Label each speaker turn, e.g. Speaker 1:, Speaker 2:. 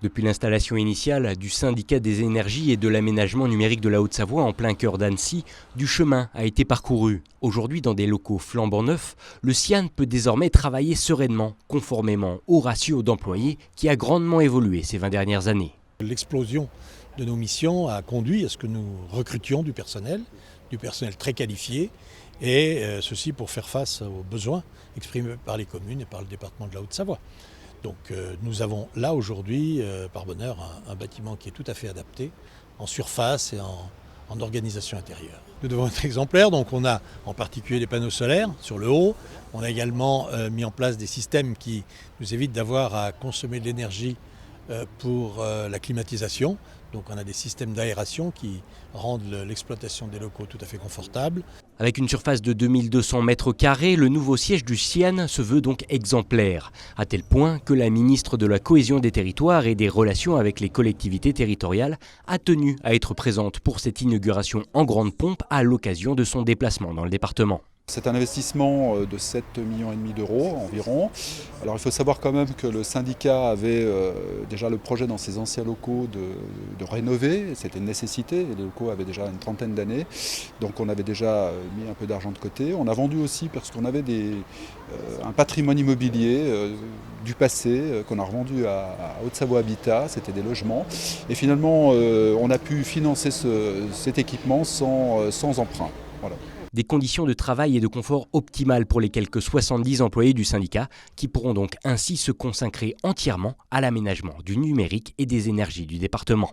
Speaker 1: Depuis l'installation initiale du syndicat des énergies et de l'aménagement numérique de la Haute-Savoie en plein cœur d'Annecy, du chemin a été parcouru. Aujourd'hui, dans des locaux flambant neufs, le CIAN peut désormais travailler sereinement, conformément au ratio d'employés qui a grandement évolué ces 20 dernières années.
Speaker 2: L'explosion de nos missions a conduit à ce que nous recrutions du personnel très qualifié, et ceci pour faire face aux besoins exprimés par les communes et par le département de la Haute-Savoie. Donc nous avons là aujourd'hui, par bonheur, un bâtiment qui est tout à fait adapté en surface et en organisation intérieure. Nous devons être exemplaires, donc on a en particulier des panneaux solaires sur le haut. On a également mis en place des systèmes qui nous évitent d'avoir à consommer de l'énergie pour la climatisation. Donc on a des systèmes d'aération qui rendent l'exploitation des locaux tout à fait confortable.
Speaker 1: Avec une surface de 2200 mètres carrés, le nouveau siège du CIAN se veut donc exemplaire, à tel point que la ministre de la Cohésion des territoires et des relations avec les collectivités territoriales a tenu à être présente pour cette inauguration en grande pompe à l'occasion de son déplacement dans le département.
Speaker 3: C'est un investissement de 7,5 millions d'euros environ. Alors il faut savoir quand même que le syndicat avait déjà le projet dans ses anciens locaux de rénover. C'était une nécessité. Les locaux avaient déjà une trentaine d'années. Donc on avait déjà mis un peu d'argent de côté. On a vendu aussi parce qu'on avait un patrimoine immobilier du passé qu'on a revendu à Haute-Savoie Habitat. C'était des logements. Et finalement on a pu financer cet équipement sans emprunt. Voilà.
Speaker 1: Des conditions de travail et de confort optimales pour les quelques 70 employés du syndicat qui pourront donc ainsi se consacrer entièrement à l'aménagement du numérique et des énergies du département.